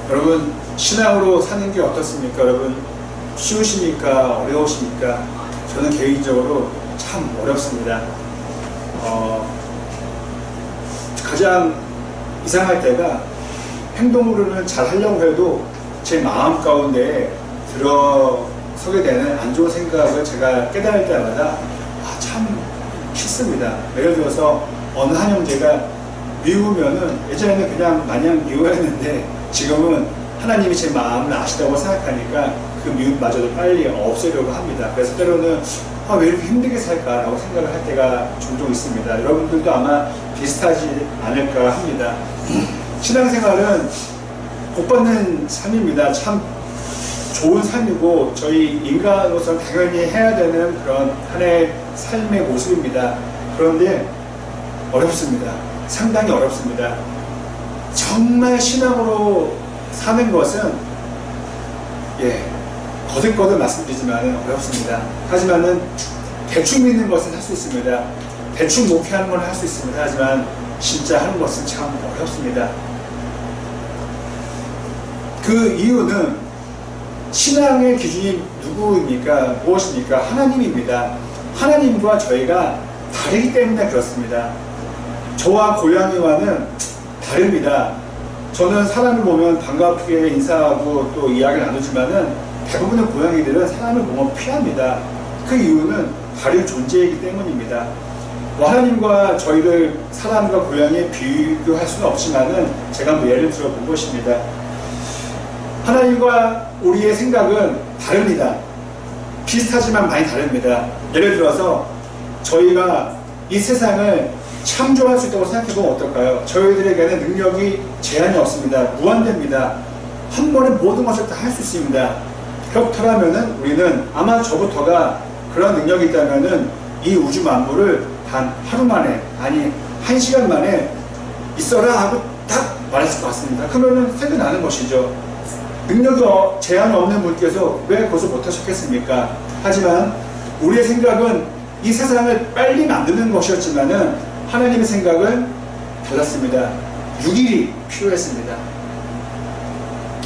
여러분, 신앙으로 사는 게 어떻습니까? 여러분, 쉬우십니까? 어려우십니까? 저는 개인적으로 참 어렵습니다. 가장 이상할 때가 행동으로는 잘 하려고 해도 제 마음 가운데 들어서게 되는 안 좋은 생각을 제가 깨달을 때마다 참 싫습니다. 예를 들어서 어느 한 형제가 미우면은 예전에는 그냥 마냥 미워했는데 지금은 하나님이 제 마음을 아시다고 생각하니까 그 미움마저도 빨리 없애려고 합니다. 그래서 때로는 왜 이렇게 힘들게 살까라고 생각을 할 때가 종종 있습니다. 여러분들도 아마 비슷하지 않을까 합니다. 신앙생활은 복받는 삶입니다. 참 좋은 삶이고 저희 인간으로서 당연히 해야 되는 그런 하나의 삶의 모습입니다. 그런데 어렵습니다. 상당히 어렵습니다. 정말 신앙으로 사는 것은 거듭거듭 말씀드리지만 어렵습니다. 하지만은 대충 믿는 것은 할 수 있습니다. 대충 목회하는 건 할 수 있습니다. 하지만 진짜 하는 것은 참 어렵습니다. 그 이유는 신앙의 기준이 누구입니까? 무엇입니까? 하나님입니다. 하나님과 저희가 다르기 때문에 그렇습니다. 저와 고양이와는 다릅니다. 저는 사람을 보면 반갑게 인사하고 또 이야기를 나누지만은 대부분의 고양이들은 사람을 보면 피합니다. 그 이유는 다른 존재이기 때문입니다. 하나님과 저희를 사람과 고양이에 비교할 수는 없지만은 제가 예를 들어 본 것입니다. 하나님과 우리의 생각은 다릅니다. 비슷하지만 많이 다릅니다. 예를 들어서 저희가 이 세상을 창조할 수 있다고 생각해보면 어떨까요? 저희들에게는 능력이 제한이 없습니다. 무한대입니다. 한 번에 모든 것을 다 할 수 있습니다. 그렇다면은 우리는 아마 저부터가 그런 능력이 있다면은 이 우주 만물을 단 하루 만에, 아니 1시간 만에 있어라 하고 딱 말했을 것 같습니다. 그러면은 생각나는 것이죠. 능력이 제한 없는 분께서 왜 그것을 못하셨겠습니까? 하지만 우리의 생각은 이 세상을 빨리 만드는 것이었지만은 하나님의 생각은 달랐습니다. 6일이 필요했습니다.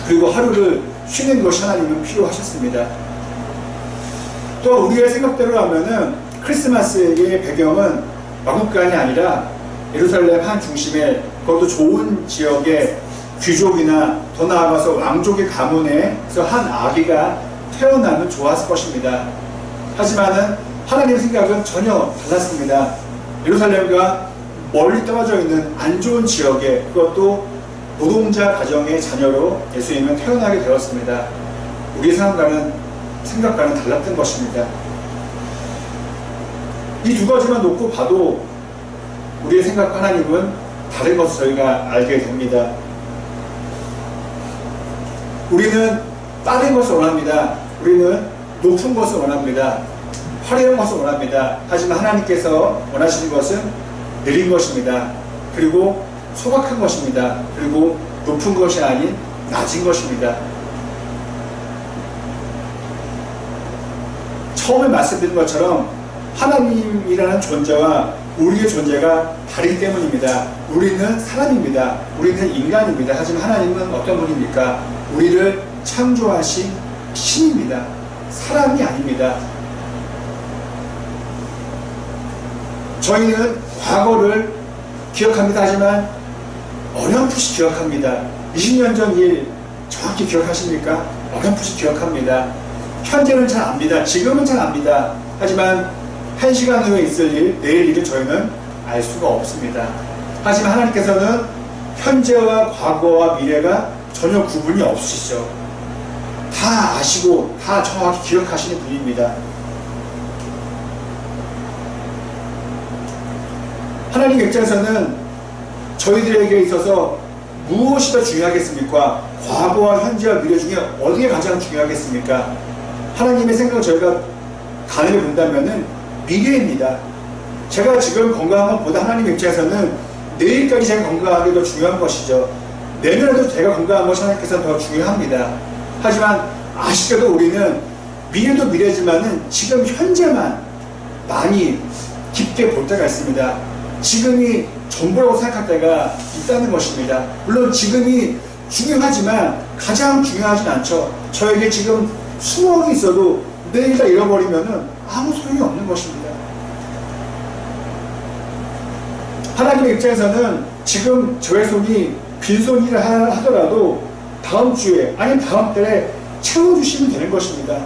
그리고 하루를 쉬는 것이 하나님은 필요하셨습니다. 또 우리의 생각대로 하면은 크리스마스의 배경은 마국간이 아니라 예루살렘 한 중심에, 그것도 좋은 지역의 귀족이나 더 나아가서 왕족의 가문에서 한 아기가 태어나면 좋았을 것입니다. 하지만은 하나님의 생각은 전혀 달랐습니다. 예루살렘과 멀리 떨어져 있는 안 좋은 지역에, 그것도 노동자 가정의 자녀로 예수님은 태어나게 되었습니다. 우리의 생각과는 달랐던 것입니다. 이 두 가지만 놓고 봐도 우리의 생각과 하나님은 다른 것을 저희가 알게 됩니다. 우리는 빠른 것을 원합니다. 우리는 높은 것을 원합니다. 화려한 것을 원합니다. 하지만 하나님께서 원하시는 것은 느린 것입니다. 그리고 소박한 것입니다. 그리고 높은 것이 아닌 낮은 것입니다. 처음에 말씀드린 것처럼 하나님이라는 존재와 우리의 존재가 다르기 때문입니다. 우리는 사람입니다. 우리는 인간입니다. 하지만 하나님은 어떤 분입니까? 우리를 창조하신 신입니다. 사람이 아닙니다. 저희는 과거를 기억합니다. 하지만 어렴풋이 기억합니다. 20년 전 일 정확히 기억하십니까? 어렴풋이 기억합니다. 현재는 잘 압니다. 지금은 잘 압니다. 하지만 1시간 후에 있을 일, 내일 일을 저희는 알 수가 없습니다. 하지만 하나님께서는 현재와 과거와 미래가 전혀 구분이 없으시죠. 다 아시고 다 정확히 기억하시는 분입니다. 하나님 입장에서는 저희들에게 있어서 무엇이 더 중요하겠습니까? 과거와 현재와 미래 중에 어디가 가장 중요하겠습니까? 하나님의 생각을 저희가 가늠해 본다면은 미래입니다. 제가 지금 건강한 것보다 하나님 입장에서는 내일까지 제가 건강하게 더 중요한 것이죠. 내년에도 제가 건강한 것이 하나님께서는 더 중요합니다. 하지만 아쉽게도 우리는 미래도 미래지만은 지금 현재만 많이 깊게 볼 때가 있습니다. 지금이 전부라고 생각할 때가 있다는 것입니다. 물론 지금이 중요하지만 가장 중요하진 않죠. 저에게 지금 수억이 있어도 내일 다 잃어버리면은 아무 소용이 없는 것입니다. 하나님의 입장에서는 지금 저의 손이 빈손이라 하더라도 다음 주에 아니면 다음 달에 채워주시면 되는 것입니다.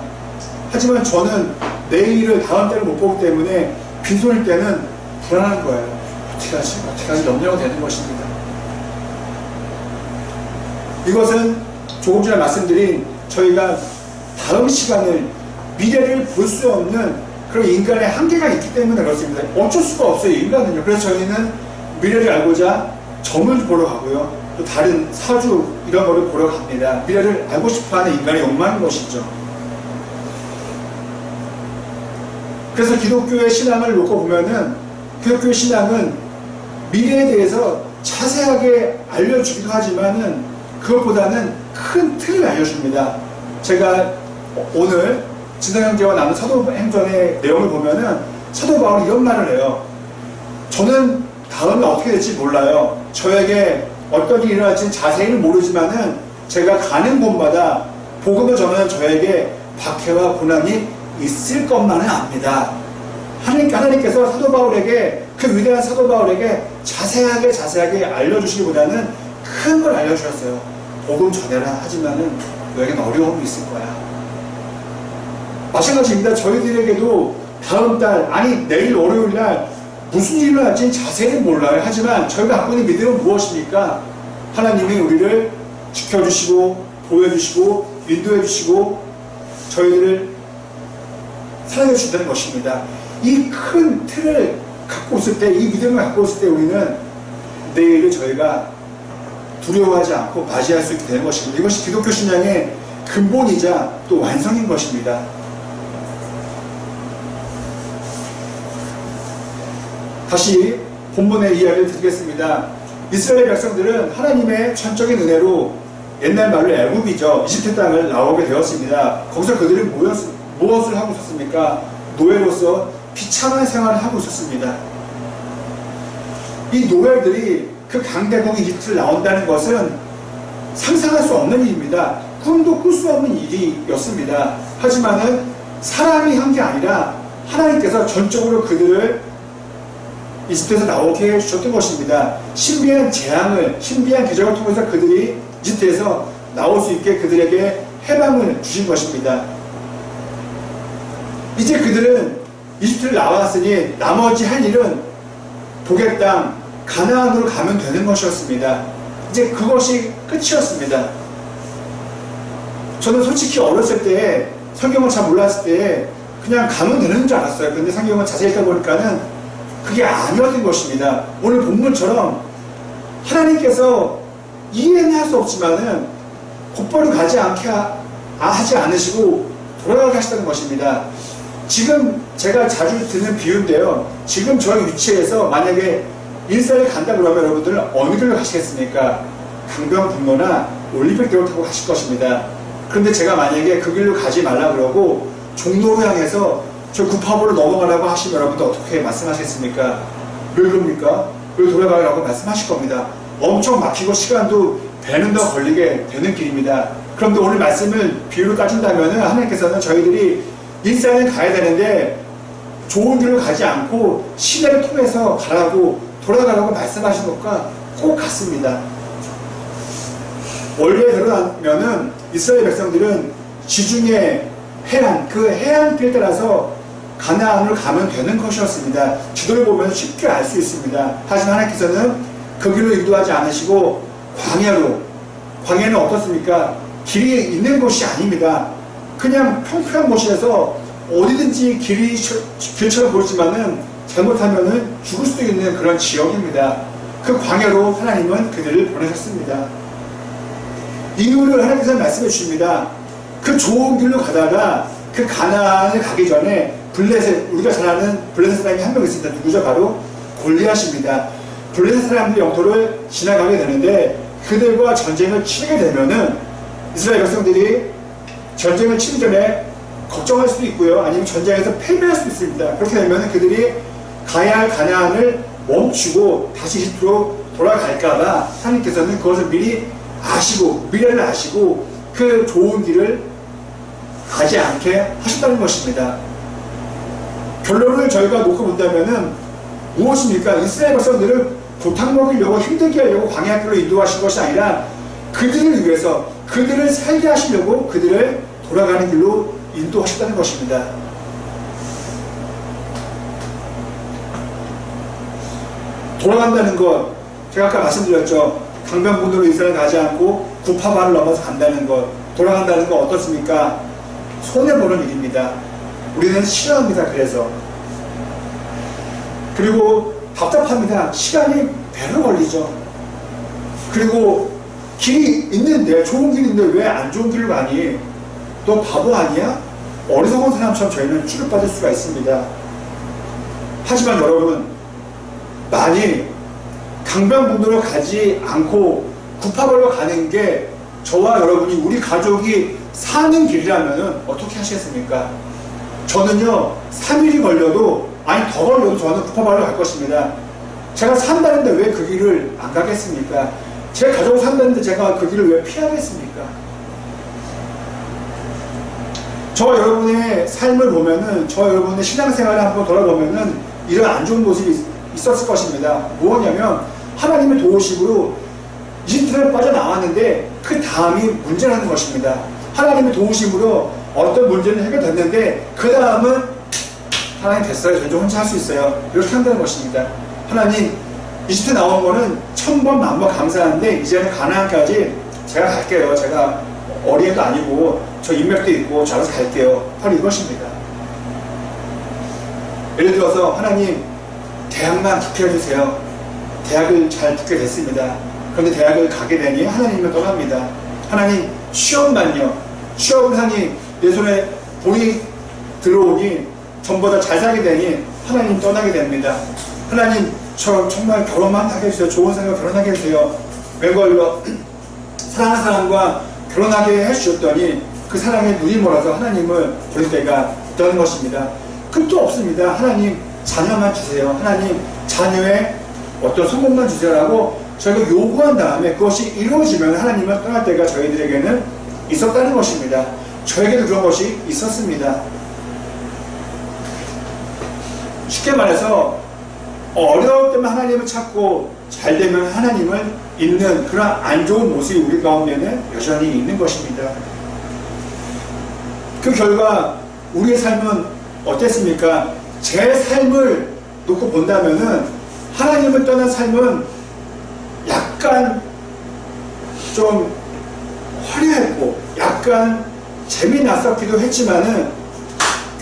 하지만 저는 내일을 다음 달을 못 보기 때문에 빈손일 때는 불안한 거예요. 어떻게 하지 염려가 되는 것입니다. 이것은 조금 전에 말씀드린 저희가 다음 시간을 미래를 볼 수 없는 그런 인간의 한계가 있기 때문에 그렇습니다. 어쩔 수가 없어요, 인간은요. 그래서 저희는 미래를 알고자 점을 보러 가고요, 또 다른 사주 이런 거를 보러 갑니다. 미래를 알고 싶어하는 인간의 욕망인 것이죠. 그래서 기독교의 신앙을 놓고 보면은 기독교의 신앙은 미래에 대해서 자세하게 알려주기도 하지만은 그것보다는 큰 틀을 알려줍니다. 제가 오늘 진성형제와 나눈 사도행전의 내용을 보면은 사도 바울이 이런 말을 해요. 저는 다음에 어떻게 될지 몰라요. 저에게 어떤 일이 일어날지는 자세히는 모르지만은 제가 가는 곳마다 복음을 전하는 저에게 박해와 고난이 있을 것만은 압니다. 하나님께서 사도 바울에게, 그 위대한 사도 바울에게 자세하게 알려주시기보다는 큰 걸 알려주셨어요. 복음 전해라. 하지만은 너에게는 어려움이 있을 거야. 마찬가지입니다. 저희들에게도 다음 달, 아니 내일 월요일날 무슨 일이 일어날지는 자세히 몰라요. 하지만 저희가 갖고 있는 믿음은 무엇입니까? 하나님이 우리를 지켜주시고 보여주시고 인도해주시고 저희들을 사랑해 주신다는 것입니다. 이 큰 틀을 갖고 있을 때, 이 믿음을 갖고 있을 때 우리는 내일을 저희가 두려워하지 않고 맞이할 수 있게 되는 것입니다. 이것이 기독교 신앙의 근본이자 또 완성인 것입니다. 다시 본문의 이야기를 드리겠습니다. 이스라엘 백성들은 하나님의 전적인 은혜로 옛날 말로 애굽이죠. 이집트 땅을 나오게 되었습니다. 거기서 그들은 무엇을 하고 있었습니까? 노예로서 비참한 생활을 하고 있었습니다. 이 노예들이 그 강대국 이집트를 나온다는 것은 상상할 수 없는 일입니다. 꿈도 꿀 수 없는 일이었습니다. 하지만은 사람이 한 게 아니라 하나님께서 전적으로 그들을 이집트에서 나오게 해주셨던 것입니다. 신비한 재앙을, 신비한 계적을 통해서 그들이 이집트에서 나올 수 있게 그들에게 해방을 주신 것입니다. 이제 그들은 이집트를 나왔으니 나머지 할 일은 복의 땅 가나안으로 가면 되는 것이었습니다. 이제 그것이 끝이었습니다. 저는 솔직히 어렸을 때 성경을 잘 몰랐을 때 그냥 가면 되는 줄 알았어요. 그런데 성경을 자세히 읽어보니까는 그게 아니었던 것입니다. 오늘 본문처럼 하나님께서 이해는 할 수 없지만은 곧바로 가지 않게 하지 않으시고 돌아가게 하시다는 것입니다. 지금 제가 자주 드는 비유인데요. 지금 저희 위치에서 만약에 일산에 간다 그러면 여러분들은 어느 길로 가시겠습니까? 강변북로나 올림픽대로 타고 가실 것입니다. 그런데 제가 만약에 그 길로 가지 말라 그러고 종로로 향해서 저 구파보로 넘어가라고 하시면 여러분들 어떻게 말씀하시겠습니까? 왜 그럽니까? 왜 돌아가라고 말씀하실 겁니다. 엄청 막히고 시간도 배는 더 걸리게 되는 길입니다. 그런데 오늘 말씀을 비유로 따진다면 하나님께서는 저희들이 일산에 가야 되는데 좋은 길로 가지 않고 시내를 통해서 가라고 돌아가라고 말씀하신 것과 꼭 같습니다. 원래 그러면은 이스라엘 백성들은 지중해 해안, 그 해안길 따라서 가나안으로 가면 되는 것이었습니다. 지도를 보면 쉽게 알 수 있습니다. 하지만 하나님께서는 그 길로 인도하지 않으시고 광야로, 광야는 어떻습니까? 길이 있는 곳이 아닙니다. 그냥 평평한 곳에서 어디든지 길처럼 보이지만은 잘못하면은 죽을 수도 있는 그런 지역입니다. 그 광야로 하나님은 그들을 보내셨습니다. 이유를 하나님께서 말씀해 주십니다. 그 좋은 길로 가다가 그 가나안을 가기 전에 블레셋, 우리가 잘 아는 블레셋 사람이 한 명 있습니다. 누구죠? 바로 골리앗입니다. 블레셋 사람들의 영토를 지나가게 되는데 그들과 전쟁을 치르게 되면은 이스라엘 백성들이 전쟁을 치기 전에 걱정할 수도 있고요. 아니면 전쟁에서 패배할 수도 있습니다. 그렇게 되면 그들이 가야 할 가나안을 멈추고 다시 이집트로 돌아갈까봐 하나님께서는 그것을 미리 아시고 미래를 아시고 그 좋은 길을 가지 않게 하셨다는 것입니다. 결론을 저희가 놓고 본다면은 무엇입니까? 이스라엘 백성들을 고탕 먹이려고 힘들게 하려고 광야 길로 인도하신 것이 아니라 그들을 위해서 그들을 살게 하시려고 그들을 돌아가는 길로 인도하셨다는 것입니다. 돌아간다는 것, 제가 아까 말씀드렸죠. 강변북로로 이스라엘 가지 않고 구파바를 넘어서 간다는 것, 돌아간다는 것 어떻습니까? 손해보는 일입니다. 우리는 싫어합니다. 그리고 답답합니다. 시간이 배로 걸리죠. 그리고 길이 있는데, 좋은 길이 있는데 왜 안 좋은 길을 가니? 너 바보 아니야? 어리석은 사람처럼 저희는 취급받을 수가 있습니다. 하지만 여러분, 만일 강변북로로 가지 않고 구파발로 가는 게 저와 여러분이 우리 가족이 사는 길이라면 어떻게 하시겠습니까? 저는요 3일이 걸려도 아니 더 걸려도 저는 구파발로 갈 것입니다. 제가 산다는데 왜 그 길을 안 가겠습니까? 제 가족을 산다는데 제가 그 길을 왜 피하겠습니까? 저와 여러분의 삶을 보면은, 저와 여러분의 신앙생활을 한번 돌아보면은 이런 안 좋은 모습이 있었을 것입니다. 뭐냐면 하나님의 도우심으로 이집트를 빠져나왔는데 그 다음이 문제라는 것입니다. 하나님의 도우심으로 어떤 문제는 해결됐는데 그 다음은 하나님 됐어요. 저 이제 혼자 할 수 있어요. 이렇게 한다는 것입니다. 하나님 이집트 나온 거는 1000번 만번 감사한데 이제는 가나안까지 제가 갈게요. 제가 어린애도 아니고 저 인맥도 있고 저 알아서 갈게요. 바로 이것입니다. 예를 들어서 하나님 대학만 붙게 해주세요. 대학을 잘 붙게 됐습니다. 그런데 대학을 가게 되니 하나님을 떠납니다. 하나님 시험만요. 시험을 하니 내 손에 돈이 들어오니 전보다 잘 살게 되니 하나님 떠나게 됩니다. 하나님 저 정말 결혼만 하게 해주세요. 좋은 사람과 결혼하게 해주세요. 웬걸로 사랑하는 사람과 결혼하게 해주셨더니 그 사랑에 눈이 멀어서 하나님을 버릴 때가 있다는 것입니다. 끝도 없습니다. 하나님 자녀만 주세요. 하나님 자녀의 어떤 성공만 주세요라고 저희가 요구한 다음에 그것이 이루어지면 하나님은 떠날 때가 저희들에게는 있었다는 것입니다. 저에게도 그런 것이 있었습니다. 쉽게 말해서 어려울 때만 하나님을 찾고 잘 되면 하나님을 잊는 그런 안 좋은 모습이 우리 가운데는 여전히 있는 것입니다. 그 결과 우리의 삶은 어땠습니까? 제 삶을 놓고 본다면은 하나님을 떠난 삶은 약간 좀 화려했고 약간 재미났었기도 했지만은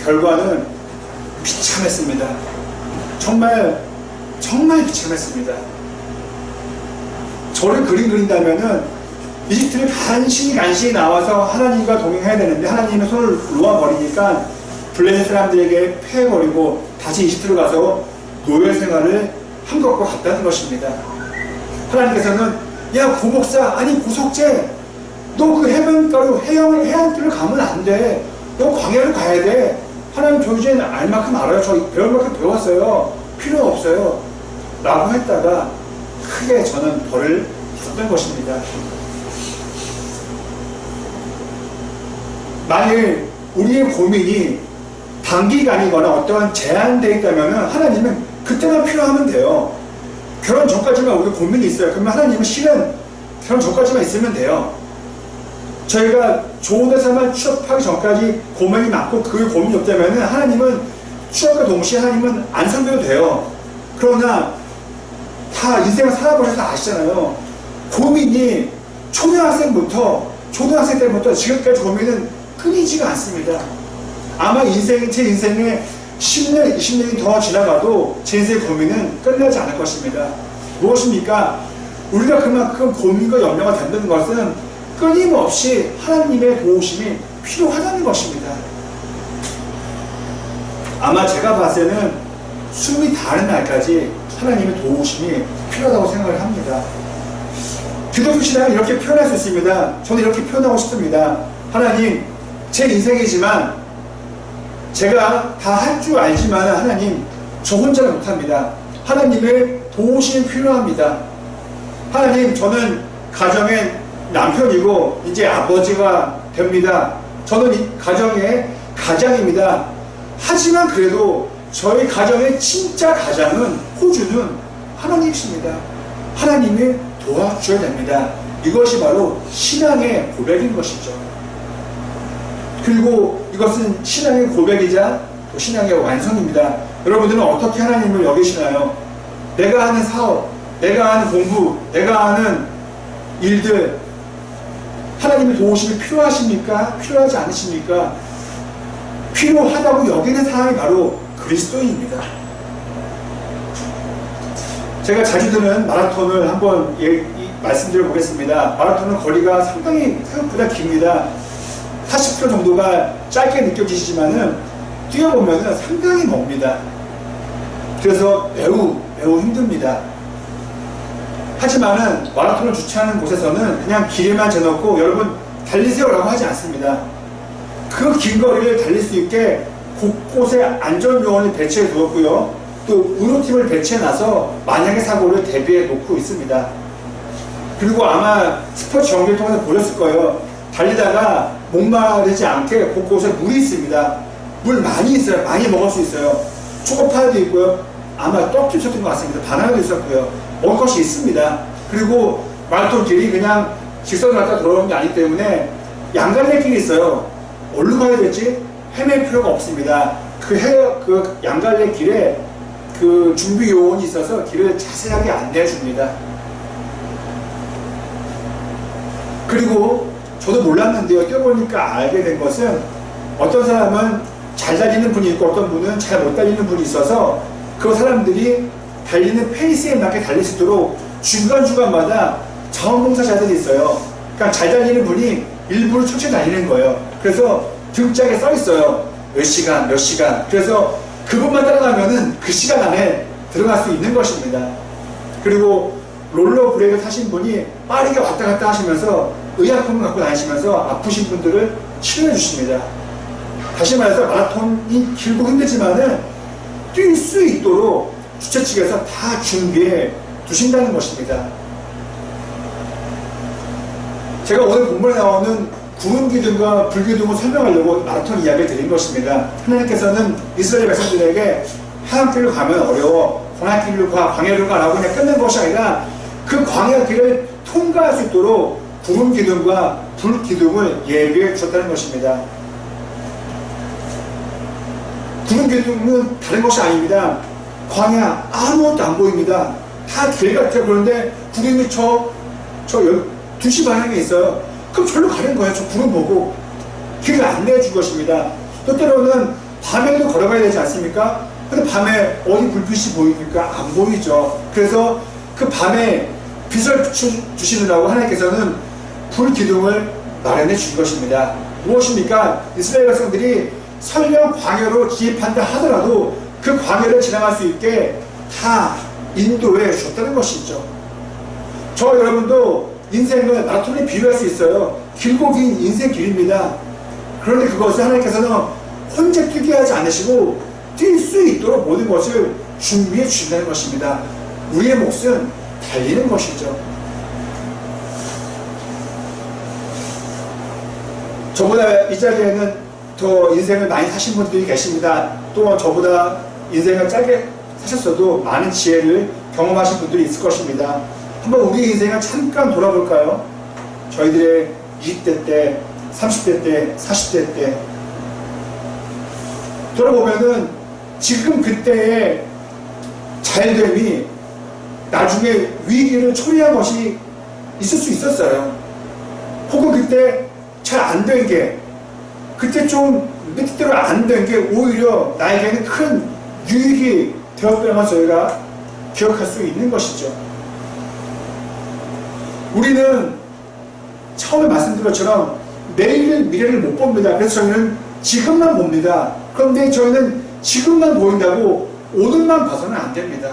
결과는 비참했습니다. 정말 비참했습니다. 저를 그린다면은 이집트를 간신히 나와서 하나님과 동행해야 되는데 하나님의 손을 놓아버리니까 블레셋 사람들에게 패해버리고 다시 이집트로 가서 노예 생활을 한 것과 같다는 것입니다. 하나님께서는 야 고목사 아니 고석재 너 그 해변가로 해안길을 가면 안 돼. 너 광야로 가야 돼. 하나님 저 이제 알 만큼 알아요. 저 배울 만큼 배웠어요. 필요 없어요. 라고 했다가 크게 저는 벌을 받았던 것입니다. 만일 우리의 고민이 단기간이거나 어떠한 제한되어 있다면 하나님은 그때만 필요하면 돼요. 결혼 전까지만 우리 고민이 있어요. 그러면 하나님은 실은 결혼 전까지만 있으면 돼요. 저희가 좋은 회사만 취업하기 전까지 고민이 많고 그 고민이 없다면 하나님은 취업과 동시에 하나님은 안 섬겨도 돼요. 그러나 다 인생을 살아보셔서 아시잖아요. 고민이 초등학생 때부터 지금까지 고민은 끊이지가 않습니다. 아마 제 인생에 10년, 20년이 더 지나가도 제 인생의 고민은 끝나지 않을 것입니다. 무엇입니까? 우리가 그만큼 고민과 염려가 된다는 것은 끊임없이 하나님의 도우심이 필요하다는 것입니다. 아마 제가 봤을 때는 숨이 닿는 날까지 하나님의 도우심이 필요하다고 생각을 합니다. 기독교 신앙은 이렇게 표현할 수 있습니다. 저는 이렇게 표현하고 싶습니다. 하나님, 제 인생이지만 제가 다 할 줄 알지만 하나님, 저 혼자는 못합니다. 하나님의 도우심이 필요합니다. 하나님, 저는 가정에 남편이고 이제 아버지가 됩니다. 저는 이 가정의 가장입니다. 하지만 그래도 저희 가정의 진짜 가장은, 호주는 하나님이십니다. 하나님이 도와주셔야 됩니다. 이것이 바로 신앙의 고백인 것이죠. 그리고 이것은 신앙의 고백이자 또 신앙의 완성입니다. 여러분들은 어떻게 하나님을 여기시나요? 내가 하는 사업, 내가 하는 공부, 내가 하는 일들, 하나님의 도우심이 필요하십니까? 필요하지 않으십니까? 필요하다고 여기는 사람이 바로 그리스도인입니다. 제가 자주 드는 마라톤을 한번 말씀드려 보겠습니다. 마라톤은 거리가 상당히 생각보다 깁니다. 40km 정도가 짧게 느껴지시지만은 뛰어보면 상당히 멉니다. 그래서 매우 힘듭니다. 하지만은 마라톤을 주최하는 곳에서는 그냥 길에만 재놓고 여러분 달리세요 라고 하지 않습니다. 그 긴 거리를 달릴 수 있게 곳곳에 안전요원을 배치해 두었고요. 또 의료팀을 배치해 놔서 만약의 사고를 대비해 놓고 있습니다. 그리고 아마 스포츠 경기를 통해서 보셨을 거예요. 달리다가 목마르지 않게 곳곳에 물이 있습니다. 물 많이 있어요. 많이 먹을 수 있어요. 초코파이도 있고요. 아마 떡도 있었던 것 같습니다. 바나나도 있었고요. 먹을 것이 있습니다. 그리고 마라톤 길이 그냥 직선을 갖다 돌아오는 게 아니기 때문에 양갈래 길이 있어요. 어디로 가야 될지 헤맬 필요가 없습니다. 그 양갈래 길에 그 준비 요원이 있어서 길을 자세하게 안내해 줍니다. 그리고 저도 몰랐는데요. 뛰어보니까 알게 된 것은 어떤 사람은 잘 달리는 분이 있고 어떤 분은 잘 못 달리는 분이 있어서 그 사람들이 달리는 페이스에 맞게 달릴 수 있도록 중간중간마다 자원봉사자들이 있어요. 그러니까 잘 달리는 분이 일부러 천천히 달리는 거예요. 그래서 등짝에 써 있어요. 몇 시간, 몇 시간. 그래서 그분만 따라가면은 그 시간 안에 들어갈 수 있는 것입니다. 그리고 롤러 브레이크 타신 분이 빠르게 왔다 갔다 하시면서 의약품을 갖고 다니시면서 아프신 분들을 치료해 주십니다. 다시 말해서 마라톤이 길고 힘들지만은 뛸 수 있도록 주최 측에서 다 준비해 두신다는 것입니다. 제가 오늘 본문에 나오는 구름기둥과 불기둥을 설명하려고 마라톤 이야기를 드린 것입니다. 하나님께서는 이스라엘 백성들에게 하얀길로 가면 어려워, 광야길로 가라고 그냥 끝낸 것이 아니라 그 광야길을 통과할 수 있도록 구름기둥과 불기둥을 예비해 주셨다는 것입니다. 구름기둥은 다른 것이 아닙니다. 광야 아무것도 안 보입니다. 다 길 같아요. 그런데 구름이 저 2시 방향에 있어요. 그럼 절로 가는 거예요. 저 구름 보고 길을 안내해 줄 것입니다. 또 때로는 밤에도 걸어가야 되지 않습니까? 근데 밤에 어디 불빛이 보입니까? 안 보이죠. 그래서 그 밤에 빛을 주시느라고 하나님께서는 불기둥을 마련해 주신 것입니다. 무엇입니까? 이스라엘 백성들이 설령 광야로 진입한다 하더라도 그 광야를 지나갈 수 있게 다 인도해 주셨다는 것이죠. 저 여러분도 인생을 마라톤에 비유할 수 있어요. 길고 긴 인생 길입니다. 그런데 그것을 하나님께서는 혼자 뛰게 하지 않으시고 뛸 수 있도록 모든 것을 준비해 주신다는 것입니다. 우리의 몫은 달리는 것이죠. 저보다 이 자리에는 더 인생을 많이 사신 분들이 계십니다. 또 저보다 인생을 짧게 사셨어도 많은 지혜를 경험하신 분들이 있을 것입니다. 한번 우리 인생을 잠깐 돌아볼까요? 저희들의 20대 때, 30대 때, 40대 때 돌아보면은 지금 그때의 잘됨이 나중에 위기를 초래한 것이 있을 수 있었어요. 혹은 그때 잘 안 된 게, 그때 좀 내 뜻대로 안 된 게 오히려 나에게는 큰 유익이 되었다는 저희가 기억할 수 있는 것이죠. 우리는 처음에 말씀드린 것처럼 내일을, 미래를 못 봅니다. 그래서 저희는 지금만 봅니다. 그런데 저희는 지금만 보인다고 오늘만 봐서는 안 됩니다.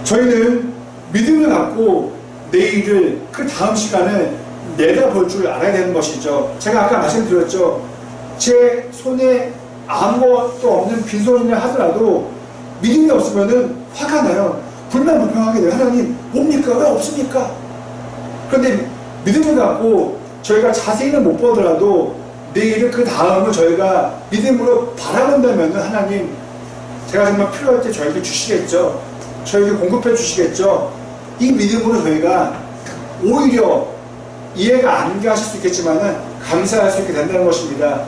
저희는 믿음을 갖고 내일을, 그 다음 시간을 내다볼 줄 알아야 되는 것이죠. 제가 아까 말씀드렸죠. 제 손에 아무것도 없는 빈손이라 하더라도 믿음이 없으면 화가 나요. 불만불평하게 돼요. 하나님 뭡니까? 왜 없습니까? 그런데 믿음을 갖고 저희가 자세히는 못 보더라도 내일은 그 다음을 저희가 믿음으로 바라본다면 하나님 제가 정말 필요할 때 저에게 주시겠죠. 저에게 공급해 주시겠죠. 이 믿음으로 저희가 오히려 이해가 안 가실 수 있겠지만 감사할 수 있게 된다는 것입니다.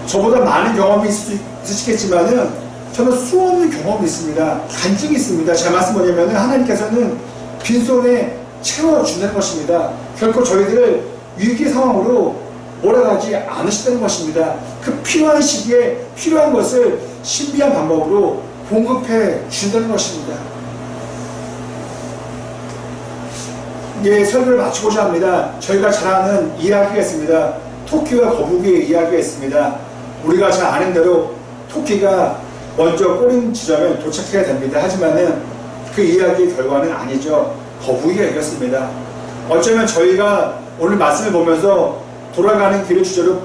저보다 많은 경험이 있으시겠지만 저는 수없는 경험이 있습니다. 간증이 있습니다. 제 말씀 뭐냐면 하나님께서는 빈손에 채워준다는 것입니다. 결코 저희들을 위기 상황으로 몰아가지 않으시다는 것입니다. 그 필요한 시기에 필요한 것을 신비한 방법으로 공급해 준다는 것입니다. 예, 설교를 마치고자 합니다. 저희가 잘 아는 이야기가 있습니다. 토끼와 거북이의 이야기가 있습니다. 우리가 잘 아는 대로 토끼가 먼저 꼬린 지점에 도착해야 됩니다. 하지만은 그 이야기의 결과는 아니죠. 거북이가 이겼습니다. 어쩌면 저희가 오늘 말씀을 보면서 돌아가는 길을 주제로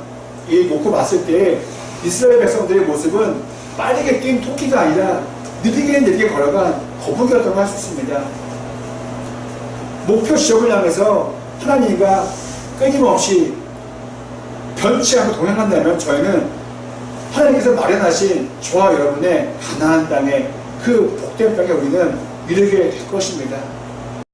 놓고 봤을 때 이스라엘 백성들의 모습은 빠르게 뛴 토끼가 아니라 느리게 걸어간 거북이였다고 할 수 있습니다. 목표 지역을 향해서 하나님과 끊임없이 변치 않고 동행한다면 저희는 하나님께서 마련하신 저와 여러분의 가나안 땅에 그 복된 땅에 우리는 이르게 될 것입니다.